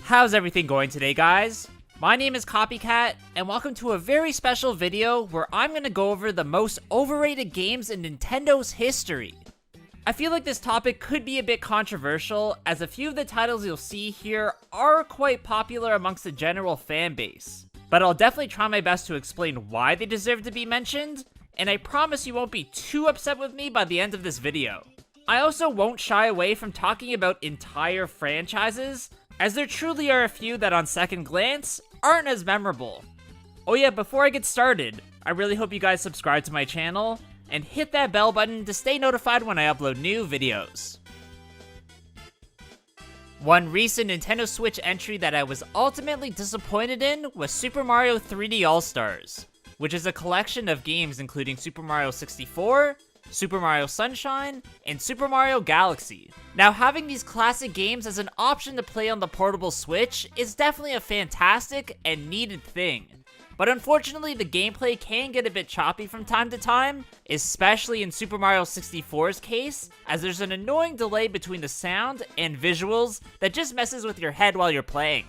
How's everything going today, guys? My name is Copycat, and welcome to a very special video where I'm going to go over the most overrated games in Nintendo's history. I feel like this topic could be a bit controversial, as a few of the titles you'll see here are quite popular amongst the general fan base. But I'll definitely try my best to explain why they deserve to be mentioned, and I promise you won't be too upset with me by the end of this video. I also won't shy away from talking about entire franchises, as there truly are a few that on second glance aren't as memorable. Oh yeah, before I get started, I really hope you guys subscribe to my channel and hit that bell button to stay notified when I upload new videos. One recent Nintendo Switch entry that I was ultimately disappointed in was Super Mario 3D All-Stars, which is a collection of games including Super Mario 64, Super Mario Sunshine, and Super Mario Galaxy. Now, having these classic games as an option to play on the portable Switch is definitely a fantastic and needed thing. But unfortunately, the gameplay can get a bit choppy from time to time, especially in Super Mario 64's case, as there's an annoying delay between the sound and visuals that just messes with your head while you're playing.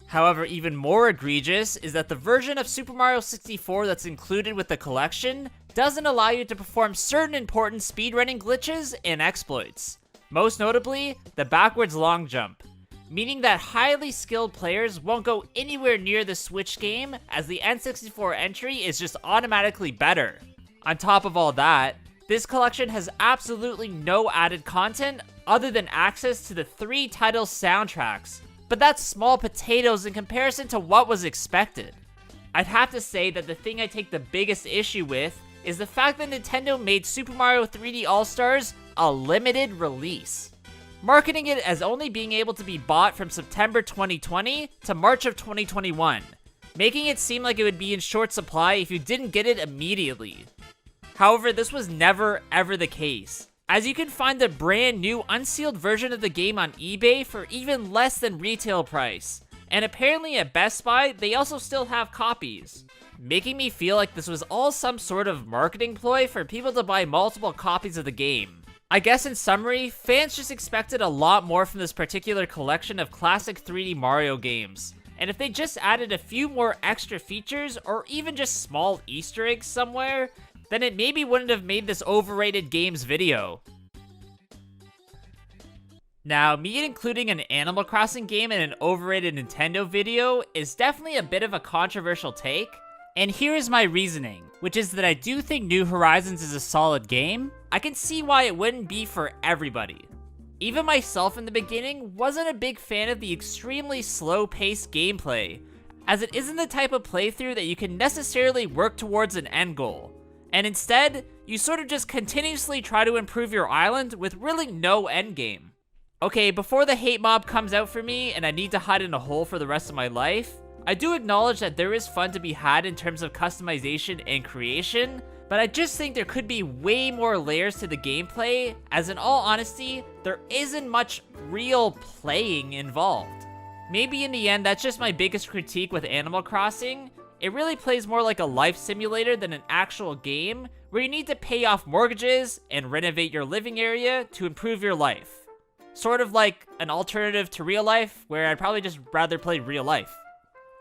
However, even more egregious is that the version of Super Mario 64 that's included with the collection doesn't allow you to perform certain important speedrunning glitches and exploits. Most notably, the backwards long jump, meaning that highly skilled players won't go anywhere near the Switch game as the N64 entry is just automatically better. On top of all that, this collection has absolutely no added content other than access to the 3 title soundtracks, but that's small potatoes in comparison to what was expected. I'd have to say that the thing I take the biggest issue with is the fact that Nintendo made Super Mario 3D All-Stars a limited release, marketing it as only being able to be bought from September 2020 to March of 2021, making it seem like it would be in short supply if you didn't get it immediately. However, this was never ever the case, as you can find the brand new unsealed version of the game on eBay for even less than retail price. And apparently at Best Buy, they also still have copies, making me feel like this was all some sort of marketing ploy for people to buy multiple copies of the game. I guess in summary, fans just expected a lot more from this particular collection of classic 3D Mario games. And if they just added a few more extra features or even just small Easter eggs somewhere, then it maybe wouldn't have made this overrated games video. Now, me including an Animal Crossing game in an overrated Nintendo video is definitely a bit of a controversial take, and here is my reasoning, which is that I do think New Horizons is a solid game. I can see why it wouldn't be for everybody. Even myself in the beginning wasn't a big fan of the extremely slow-paced gameplay, as it isn't the type of playthrough that you can necessarily work towards an end goal. And instead, you sort of just continuously try to improve your island with really no endgame. Okay, before the hate mob comes out for me and I need to hide in a hole for the rest of my life, I do acknowledge that there is fun to be had in terms of customization and creation, but I just think there could be way more layers to the gameplay, as in all honesty, there isn't much real playing involved. Maybe in the end, that's just my biggest critique with Animal Crossing. It really plays more like a life simulator than an actual game, where you need to pay off mortgages and renovate your living area to improve your life. Sort of like an alternative to real life, where I'd probably just rather play real life.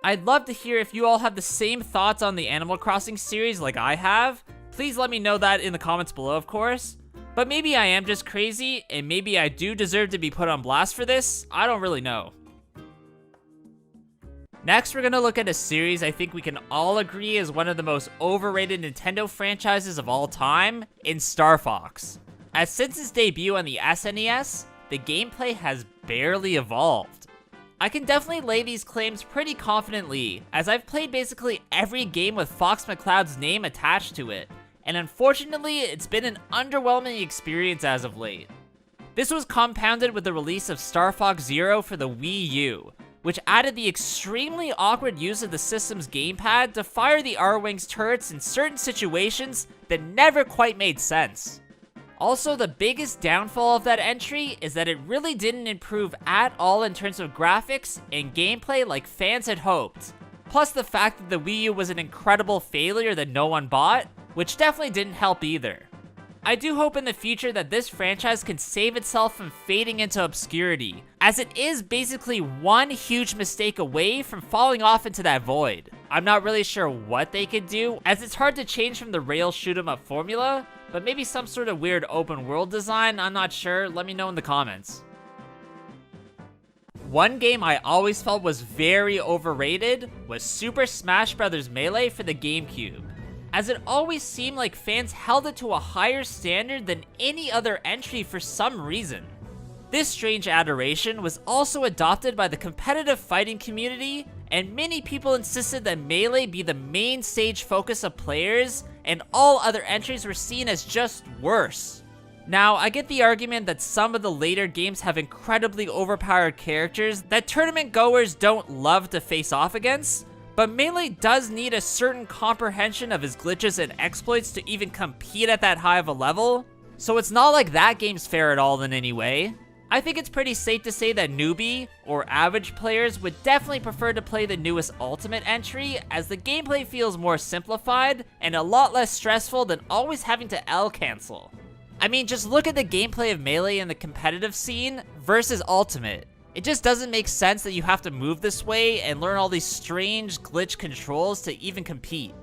I'd love to hear if you all have the same thoughts on the Animal Crossing series like I have. Please let me know that in the comments below, of course. But maybe I am just crazy, and maybe I do deserve to be put on blast for this. I don't really know. Next, we're going to look at a series I think we can all agree is one of the most overrated Nintendo franchises of all time, in Star Fox. As since its debut on the SNES, the gameplay has barely evolved. I can definitely lay these claims pretty confidently, as I've played basically every game with Fox McCloud's name attached to it, and unfortunately, it's been an underwhelming experience as of late. This was compounded with the release of Star Fox Zero for the Wii U, which added the extremely awkward use of the system's gamepad to fire the R-Wing's turrets in certain situations that never quite made sense. Also, the biggest downfall of that entry is that it really didn't improve at all in terms of graphics and gameplay like fans had hoped. plus the fact that the Wii U was an incredible failure that no one bought, which definitely didn't help either. I do hope in the future that this franchise can save itself from fading into obscurity, as it is basically one huge mistake away from falling off into that void. I'm not really sure what they could do, as it's hard to change from the rail shoot 'em up formula, but maybe some sort of weird open world design, I'm not sure, let me know in the comments. One game I always felt was very overrated was Super Smash Bros. Melee for the GameCube, as it always seemed like fans held it to a higher standard than any other entry for some reason. This strange adoration was also adopted by the competitive fighting community, and many people insisted that Melee be the main stage focus of players, and all other entries were seen as just worse. Now, I get the argument that some of the later games have incredibly overpowered characters that tournament goers don't love to face off against, but Melee does need a certain comprehension of his glitches and exploits to even compete at that high of a level, so it's not like that game's fair at all in any way. I think it's pretty safe to say that newbie, or average players would definitely prefer to play the newest Ultimate entry, as the gameplay feels more simplified and a lot less stressful than always having to L cancel. I mean, just look at the gameplay of Melee in the competitive scene versus Ultimate. It just doesn't make sense that you have to move this way and learn all these strange glitch controls to even compete.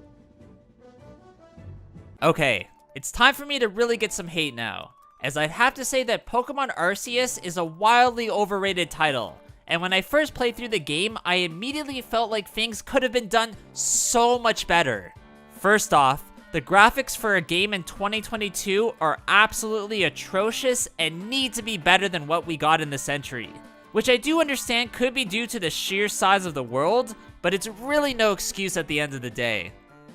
Okay, it's time for me to really get some hate now, as I'd have to say that Pokemon Arceus is a wildly overrated title, and when I first played through the game, I immediately felt like things could have been done so much better. First off, the graphics for a game in 2022 are absolutely atrocious and need to be better than what we got in this entry, which I do understand could be due to the sheer size of the world, but it's really no excuse at the end of the day.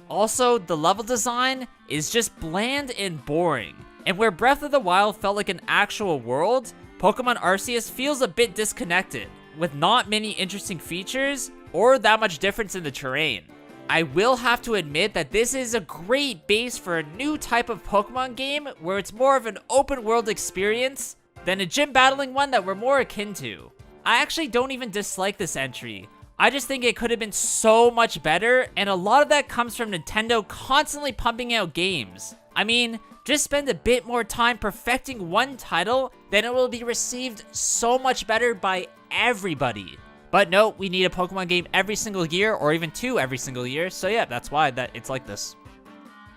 Also, the level design is just bland and boring, and where Breath of the Wild felt like an actual world, Pokemon Arceus feels a bit disconnected, with not many interesting features or that much difference in the terrain. I will have to admit that this is a great base for a new type of Pokemon game where it's more of an open world experience than a gym battling one that we're more akin to. I actually don't even dislike this entry. I just think it could have been so much better, and a lot of that comes from Nintendo constantly pumping out games. I mean, just spend a bit more time perfecting one title, then it will be received so much better by everybody. But no, we need a Pokemon game every single year, or even two every single year, so yeah, that's why it's like this.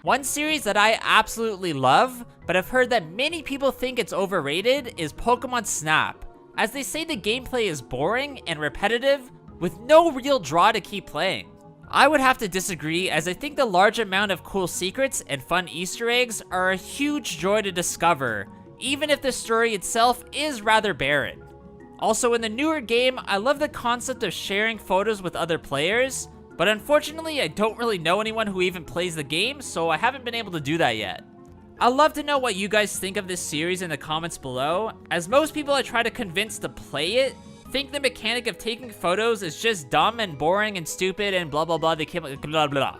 One series that I absolutely love, but I've heard that many people think it's overrated, is Pokemon Snap, as they say the gameplay is boring and repetitive, with no real draw to keep playing. I would have to disagree, as I think the large amount of cool secrets and fun Easter eggs are a huge joy to discover, even if the story itself is rather barren. Also, in the newer game, I love the concept of sharing photos with other players, but unfortunately I don't really know anyone who even plays the game, so I haven't been able to do that yet. I'd love to know what you guys think of this series in the comments below, as most people I try to convince to play it think the mechanic of taking photos is just dumb and boring and stupid and blah blah blah, they came blah blah.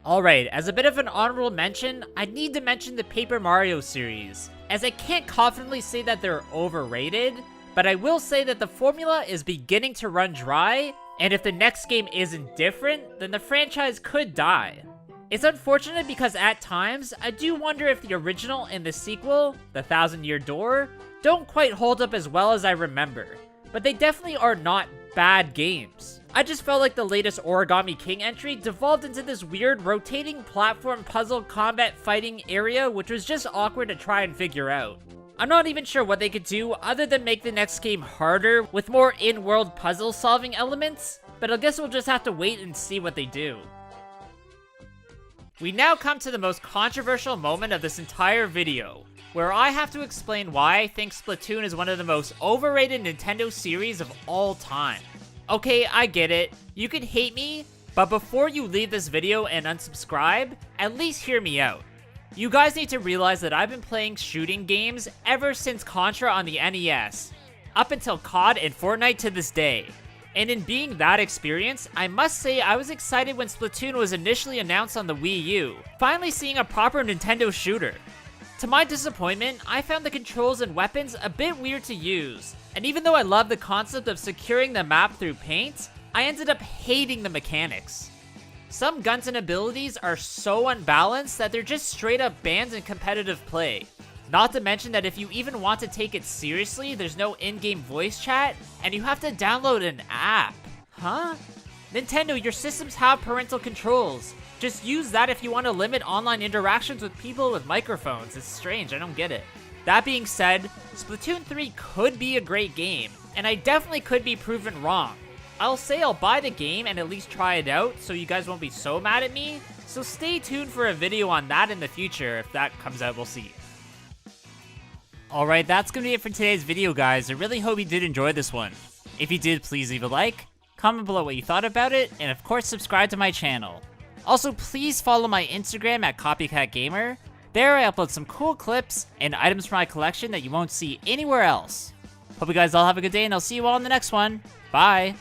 Alright, as a bit of an honorable mention, I need to mention the Paper Mario series, as I can't confidently say that they're overrated, but I will say that the formula is beginning to run dry, and if the next game isn't different, then the franchise could die. It's unfortunate because at times, I do wonder if the original and the sequel, The Thousand Year Door, don't quite hold up as well as I remember, but they definitely are not bad games. I just felt like the latest Origami King entry devolved into this weird rotating platform puzzle combat fighting area, which was just awkward to try and figure out. I'm not even sure what they could do other than make the next game harder with more in-world puzzle solving elements, but I guess we'll just have to wait and see what they do. We now come to the most controversial moment of this entire video, where I have to explain why I think Splatoon is one of the most overrated Nintendo series of all time. Okay, I get it. You can hate me, but before you leave this video and unsubscribe, at least hear me out. You guys need to realize that I've been playing shooting games ever since Contra on the NES, up until COD and Fortnite to this day. And in being that experience, I must say I was excited when Splatoon was initially announced on the Wii U, finally seeing a proper Nintendo shooter. To my disappointment, I found the controls and weapons a bit weird to use, and even though I love the concept of securing the map through paint, I ended up hating the mechanics. Some guns and abilities are so unbalanced that they're just straight up banned in competitive play. Not to mention that if you even want to take it seriously, there's no in-game voice chat, and you have to download an app. Huh? Nintendo, your systems have parental controls. Just use that if you want to limit online interactions with people with microphones. It's strange, I don't get it. That being said, Splatoon 3 could be a great game, and I definitely could be proven wrong. I'll say I'll buy the game and at least try it out so you guys won't be so mad at me, so stay tuned for a video on that in the future. If that comes out, we'll see. Alright, that's gonna be it for today's video, guys. I really hope you did enjoy this one. If you did, please leave a like, comment below what you thought about it, and of course subscribe to my channel. Also, please follow my Instagram at Copycat Gamer. There I upload some cool clips and items from my collection that you won't see anywhere else. Hope you guys all have a good day, and I'll see you all in the next one. Bye!